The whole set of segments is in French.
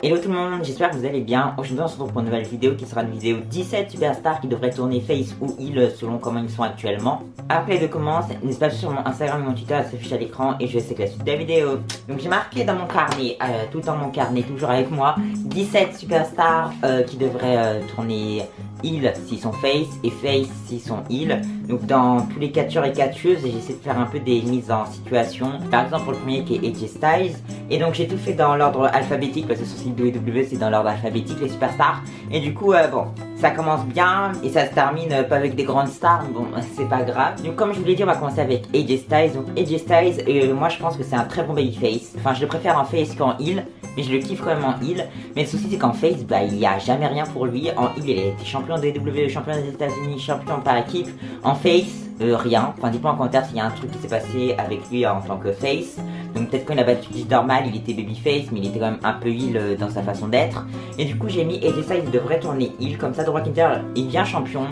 Hello tout le monde, j'espère que vous allez bien. Aujourd'hui on se retrouve pour une nouvelle vidéo qui sera une vidéo 17 superstars qui devraient tourner face ou heal selon comment ils sont actuellement. Après les deux commences, n'hésitez pas sur mon Instagram et mon Twitter, ça s'affiche à l'écran et je vais que la suite de la vidéo. Donc j'ai marqué dans mon carnet, tout dans mon carnet, toujours avec moi, 17 superstars qui devraient tourner heal s'ils sont face et face s'ils sont heal. Donc dans tous les catcheurs et catcheuses, j'essaie de faire un peu des mises en situation. Par exemple pour le premier qui est AJ Styles. Et donc j'ai tout fait dans l'ordre alphabétique parce que sur le site WWE c'est dans l'ordre alphabétique les superstars. Et du coup bon, ça commence bien et ça se termine pas avec des grandes stars, mais bon c'est pas grave. Donc comme je vous l'ai dit, on va commencer avec AJ Styles. Donc AJ Styles, moi je pense que c'est un très bon babyface. Enfin je le préfère en face qu'en heal, mais je le kiffe quand même en heal. Mais le souci c'est qu'en face, bah il n'y a jamais rien pour lui. En heal il a été champion de WWE, champion des États-Unis, champion par équipe. En face, rien. Enfin dites-moi en commentaire s'il y a un truc qui s'est passé avec lui en tant que face. Donc peut-être quand il a battu normal, il était babyface, mais il était quand même un peu heal dans sa façon d'être. Et du coup j'ai mis AJ Styles, il devrait tourner heal, comme ça Drew McIntyre il devient champion.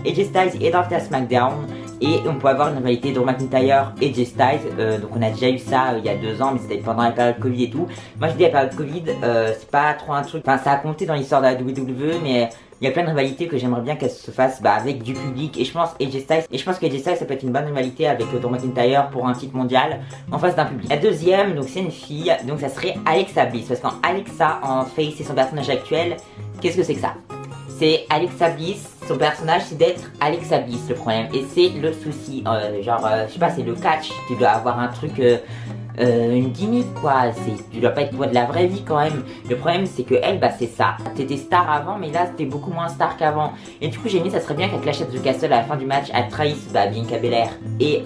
AJ Styles est drafté à SmackDown. Et on peut avoir une rivalité Drew McIntyre et AJ Styles. Donc on a déjà eu ça il y a 2 ans, mais c'était pendant la période Covid et tout. Moi je dis la période Covid, c'est pas trop un truc, enfin ça a compté dans l'histoire de la WWE, mais il y a plein de rivalités que j'aimerais bien qu'elles se fassent avec du public. Et je pense AJ Styles, ça peut être une bonne rivalité avec Drew McIntyre pour un titre mondial en face d'un public. La deuxième, donc c'est une fille, donc ça serait Alexa Bliss. Parce qu'en Alexa, en face, c'est son personnage actuel. Qu'est-ce que c'est que ça? C'est Alexa Bliss, son personnage c'est d'être Alexa Bliss le problème. Et c'est le souci, je sais pas, c'est le catch, tu dois avoir un truc, une gimmick quoi, tu dois pas être toi de la vraie vie quand même. Le problème c'est que elle, bah c'est ça, t'étais star avant mais là t'es beaucoup moins star qu'avant. Et du coup j'ai mis, ça serait bien qu'elle Clash at the Castle à la fin du match, elle trahisse Bianca Belair et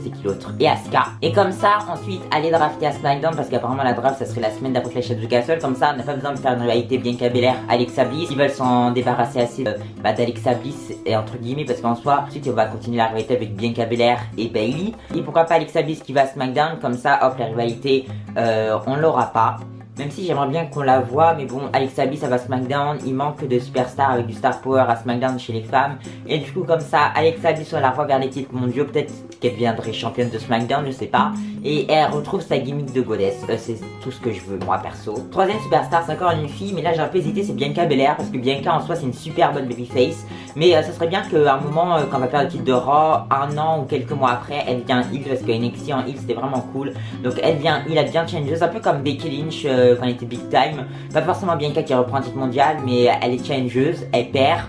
c'est qui l'autre, et Asuka. Et comme ça ensuite aller drafter à SmackDown, parce qu'apparemment la draft ça serait la semaine d'après Clash at the Castle. Comme ça on n'a pas besoin de faire une rivalité Bianca Belair, Alexa Bliss. Ils veulent s'en débarrasser assez d'Alexa Bliss et entre guillemets, parce qu'en soi ensuite on va continuer la rivalité avec Bianca Belair et Bayley. Et pourquoi pas Alexa Bliss qui va à SmackDown, comme ça hop la rivalité on l'aura pas. Même si j'aimerais bien qu'on la voit, mais bon, Alexa Bliss ça va SmackDown, il manque de superstars avec du star power à SmackDown chez les femmes. Et du coup comme ça, Alexa Bliss on la revoit vers les titres mondiaux, peut-être qu'elle deviendrait championne de SmackDown, je sais pas. Et elle retrouve sa gimmick de goddess, c'est tout ce que je veux moi perso. Troisième superstar, c'est encore une fille, mais là j'ai un peu hésité, c'est Bianca Belair, parce que Bianca en soi c'est une super bonne babyface. Mais ça serait bien qu'à un moment, quand on va faire le titre de Raw, 1 an ou quelques mois après, elle vient heal, parce que NXT en heal c'était vraiment cool. Donc elle vient heal, elle devient changeuse, un peu comme Becky Lynch quand elle était big time. Pas forcément Bianca qui reprend un titre mondial, mais elle est changeuse, elle perd.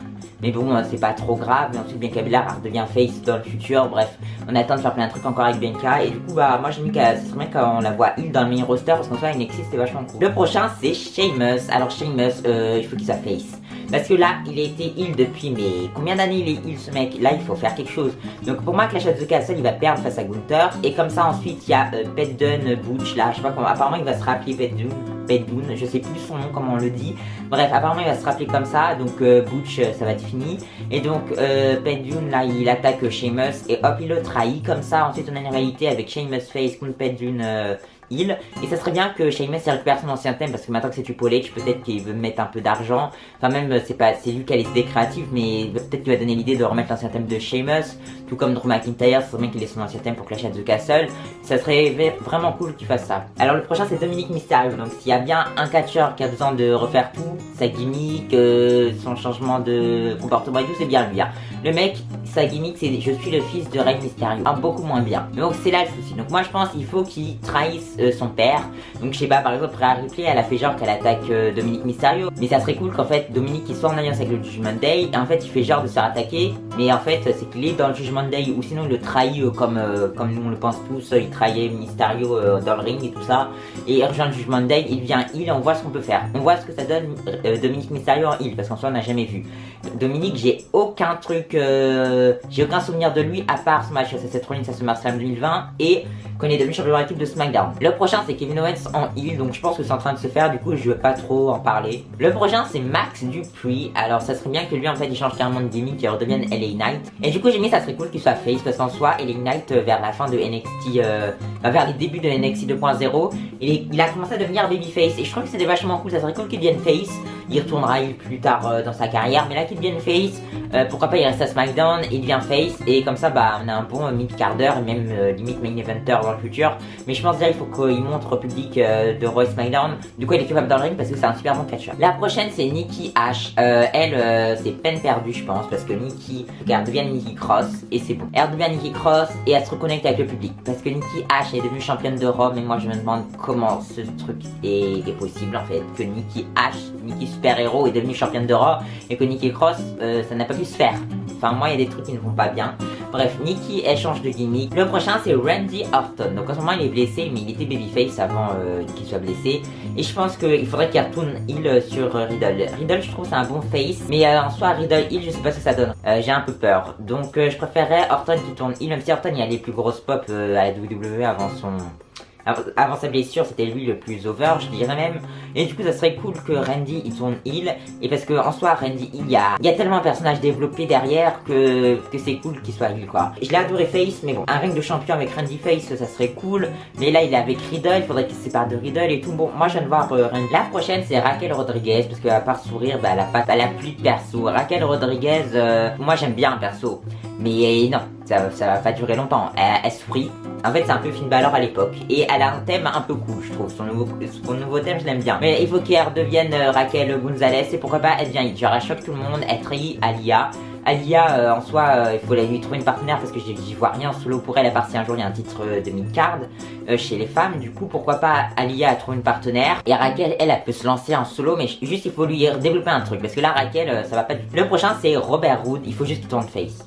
Mais bon, c'est pas trop grave. Et ensuite Bianca Belair redevient face dans le futur. Bref, on attend de faire plein de trucs encore avec Bianca. Et du coup, bah moi j'ai mis que ce serait bien quand on la voit heal dans le main roster, parce qu'en soi NXT c'était vachement cool. Le prochain c'est Sheamus. Alors Sheamus, il faut qu'il soit face. Parce que là, il a été heal depuis, mais combien d'années il est heal ce mec? Là, il faut faire quelque chose. Donc pour moi, Clash at the Castle, il va perdre face à Gunther. Et comme ça, ensuite, il y a Pete Dunne, Butch, là, je sais pas comment. Apparemment, il va se rappeler Pete Dunne, je sais plus son nom, comment on le dit. Bref, apparemment, il va se rappeler comme ça. Donc Butch, ça va être fini. Et donc Pete Dunne, là, il attaque Sheamus. Et hop, il le trahit. Comme ça, ensuite, on a une rivalité avec Sheamus face contre Pete Dunne. Et ça serait bien que Sheamus récupère son ancien thème, parce que maintenant que c'est Triple H, peut-être qu'il veut mettre un peu d'argent. Enfin même c'est lui qui a les idées créatives, mais peut-être qu'il va donner l'idée de remettre l'ancien thème de Sheamus. Tout comme Drew McIntyre, ça serait bien qu'il ait son ancien thème pour Clash at the Castle. Ça serait vraiment cool qu'il fasse ça. Alors le prochain c'est Dominic Mysterio. Donc s'il y a bien un catcheur qui a besoin de refaire tout, sa gimmick, son changement de comportement et tout, c'est bien lui. Le mec, sa gimmick c'est je suis le fils de Rey Mysterio, beaucoup moins bien. Donc c'est là le souci. Donc moi je pense qu'il faut qu'il trahisse son père. Donc je sais pas, par exemple Rhea Ripley elle a fait genre qu'elle attaque Dominic Mysterio, mais ça serait cool qu'en fait Dominic il soit en alliance avec le Judgment Day et en fait il fait genre de se faire attaquer, mais en fait c'est qu'il est dans le Judgment Day, ou sinon il le trahit comme nous on le pense tous, il trahit Mysterio dans le ring et tout ça, et il rejoint le Judgment Day, il vient heal et on voit ce qu'on peut faire, on voit ce que ça donne Dominic Mysterio en heal, parce qu'en soi on n'a jamais vu Dominic. J'ai aucun truc, j'ai aucun souvenir de lui à part ce match à Seth Rollins à SummerSlam 2020 et qu'on est devenu champion de l'équipe de SmackDown. Le prochain c'est Kevin Owens en heal, donc je pense que c'est en train de se faire, du coup je veux pas trop en parler. Le prochain c'est Max Dupree. Alors ça serait bien que lui en fait il change carrément de gimmick et redevienne LA Knight. Et du coup j'ai mis ça serait cool qu'il soit face, parce qu'en soi LA Knight vers la fin de NXT, vers les débuts de NXT 2.0, il a commencé à devenir babyface et je trouve que c'était vachement cool. Ça serait cool qu'il devienne face. il retournera heel plus tard dans sa carrière, mais là qu'il devienne face, pourquoi pas il reste à SmackDown, il devient face, et comme ça bah on a un bon mid-quart d'heure, et même limite main eventer dans le futur. Mais je pense déjà il faut qu'il montre au public de Raw et SmackDown, du coup il est capable dans le ring parce que c'est un super bon catcheur. La prochaine c'est Nikki H, elle c'est peine perdue je pense, parce que Nikki, elle devient Nikki Cross, et c'est bon. Elle devient Nikki Cross, et elle se reconnecte avec le public, parce que Nikki H est devenue championne de Raw, mais moi je me demande comment ce truc est possible en fait, que Nikki H, Nikki super héros est devenue championne de Raw, et que Nikki Cross, ça n'a pas pu se faire. Enfin moi il y a des trucs qui ne vont pas bien. Bref, Nikki elle change de gimmick. Le prochain c'est Randy Orton. Donc en ce moment il est blessé, mais il était babyface avant qu'il soit blessé. Et je pense qu'il faudrait qu'il retourne heel sur Riddle. Riddle je trouve c'est un bon face, mais en soi Riddle heel je sais pas ce que ça donne. J'ai un peu peur. Donc je préférerais Orton qui tourne heel, même si Orton il a les plus grosses pop à la WWE avant sa blessure, c'était lui le plus over, je dirais même. Et du coup, ça serait cool que Randy il tourne heel. Et parce que en soi, Randy il y a tellement un personnage développé derrière que c'est cool qu'il soit heel quoi. Je l'ai adoré face, mais bon, un ring de champion avec Randy face, ça serait cool. Mais là, il est avec Riddle, il faudrait qu'il se sépare de Riddle et tout. Bon, moi je viens de voir Randy. La prochaine, c'est Raquel Rodriguez, parce qu'à part sourire, bah, elle a plus de perso. Raquel Rodriguez, moi j'aime bien perso. Mais non, ça va pas durer longtemps. Elle sourit. En fait, c'est un peu Finn Balor à l'époque. Et elle a un thème un peu cool, je trouve. Son nouveau thème, je l'aime bien. Mais il faut qu'elle redevienne Raquel Gonzalez. Et pourquoi pas, elle devient genre, elle choque tout le monde. Elle trahit Alia. Alia, en soi, il faut lui trouver une partenaire parce que j'y vois rien en solo pour elle, à part si un jour il y a un titre de mid-card chez les femmes. Du coup, pourquoi pas Alia trouver une partenaire. Et Raquel, elle peut se lancer en solo, mais juste il faut lui développer un truc. Parce que là, Raquel, ça va pas du tout. Le prochain, c'est Robert Roode. Il faut juste qu'il tourne face.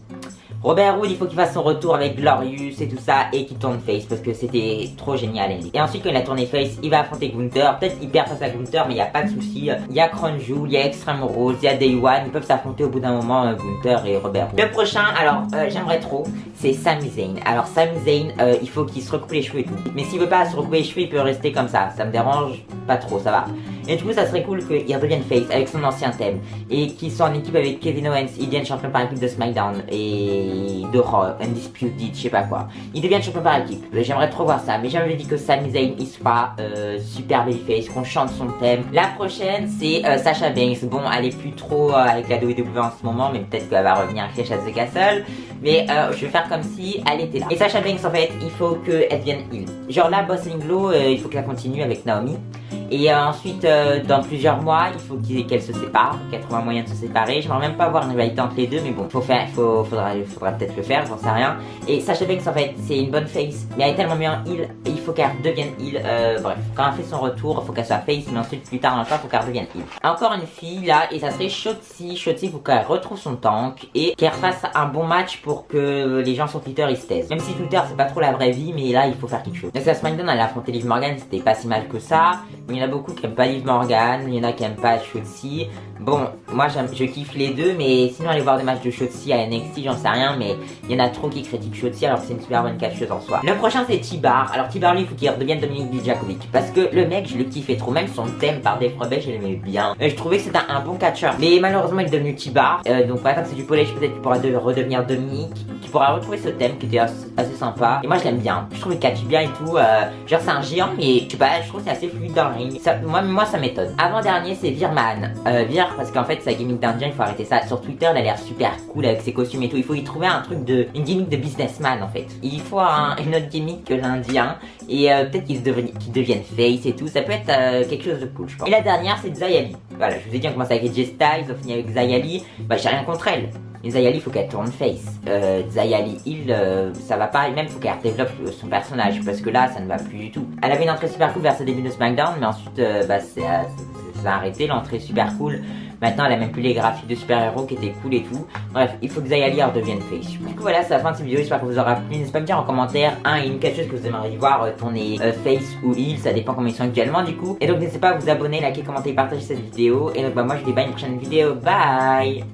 Robert Roode, il faut qu'il fasse son retour avec Glorious et tout ça, et qu'il tourne face, parce que c'était trop génial. Et ensuite, quand il a tourné face, il va affronter Gunther. Peut-être qu'il perd face à Gunther, mais il n'y a pas de souci. Il y a Crown Jewel, il y a Extreme Rules, il y a Day One. Ils peuvent s'affronter au bout d'un moment, Gunther et Robert Roode. Le prochain, alors, j'aimerais trop, c'est Sami Zayn. Alors, Sami Zayn, il faut qu'il se recoupe les cheveux et tout. Mais s'il veut pas se recouper les cheveux, il peut rester comme ça. Ça me dérange pas trop, ça va. Et du coup, ça serait cool qu'il redevienne face avec son ancien thème. Et qu'il soit en équipe avec Kevin Owens. Il devienne champion par équipe de SmackDown. Et de Raw, Undisputed, je sais pas quoi. Il devient champion par équipe. J'aimerais trop voir ça. Mais j'avais dit que Sami Zayn, il soit super babyface, qu'on chante son thème. La prochaine, c'est Sasha Banks. Bon, elle est plus trop avec la WWE en ce moment. Mais peut-être qu'elle va revenir chez Clash at the Castle. Mais je vais faire comme si elle était là. Et Sasha Banks, en fait, il faut qu'elle devienne heel. Genre là, Boss Glow, il faut qu'elle continue avec Naomi. Et ensuite, dans plusieurs mois, il faut qu'elle se sépare, qu'elle trouve un moyen de se séparer. J'aimerais même pas avoir une rivalité entre les deux, mais bon, faudra peut-être le faire, j'en sais rien. Et Sasha Banks, en fait, c'est une bonne face, mais elle est tellement bien heel, et il faut qu'elle devienne heel. Bref, quand elle fait son retour, il faut qu'elle soit face, mais ensuite, plus tard dans le temps, il faut qu'elle devienne heel. Encore une fille, là, et ça serait Shotzi. Shotzi, il faut qu'elle retrouve son tank, et qu'elle fasse un bon match pour que les gens sur Twitter, ils se taisent. Même si Twitter, c'est pas trop la vraie vie, mais là, il faut faire quelque chose. Donc, à SmackDown, elle a affronté Liv Morgan, c'était pas si mal que ça. Il y en a beaucoup qui aiment pas Liv Morgan, il y en a qui aiment pas Shotzi. Bon, moi je kiffe les deux, mais sinon aller voir des matchs de Shotzi à NXT, j'en sais rien, mais il y en a trop qui critiquent Shotzi alors que c'est une super bonne catcheuse en soi. Le prochain c'est T-Bar. Alors T-Bar lui il faut qu'il redevienne Dominic Dijakovic, parce que le mec je le kiffais trop, même son thème par Dave Rebel je l'aimais bien. Je trouvais que c'était un bon catcheur, mais malheureusement il est devenu T-Bar. Donc maintenant que c'est du polish, peut-être qu'il pourra redevenir Dominic, qui pourra retrouver ce thème qui était assez sympa. Et moi je l'aime bien, je trouve qu'il catch bien et tout. Genre c'est un géant, mais je sais pas, je trouve que c'est assez fluide dans le ring. Moi ça m'étonne. Avant dernier c'est Virman. Parce qu'en fait sa gimmick d'indien, il faut arrêter ça. Sur Twitter elle a l'air super cool avec ses costumes et tout. Il faut y trouver un truc une gimmick de businessman en fait. Il faut une autre gimmick que l'indien. Et peut-être qu'il devienne face et tout. Ça peut être quelque chose de cool je pense. Et la dernière c'est Xayali. Voilà, je vous ai dit on commence avec AJ Styles, on finit avec Xayali. Bah j'ai rien contre elle. Et Xayali, il faut qu'elle tourne face. Xayali Hill, ça va pas. Et même, il faut qu'elle développe son personnage. Parce que là, ça ne va plus du tout. Elle avait une entrée super cool vers ce début de SmackDown. Mais ensuite, ça a arrêté l'entrée super cool. Maintenant, elle a même plus les graphiques de super-héros qui étaient cool et tout. Bref, il faut que Xayali redevienne face. Du coup, voilà, c'est la fin de cette vidéo. J'espère que vous aura plu. N'hésitez pas à me dire en commentaire, une catcheuse que vous aimeriez voir tourner face ou heel. Ça dépend comment ils sont actuellement, du coup. Et donc, n'hésitez pas à vous abonner, liker, commenter et partager cette vidéo. Et donc, moi, je vous dis bye à une prochaine vidéo. Bye!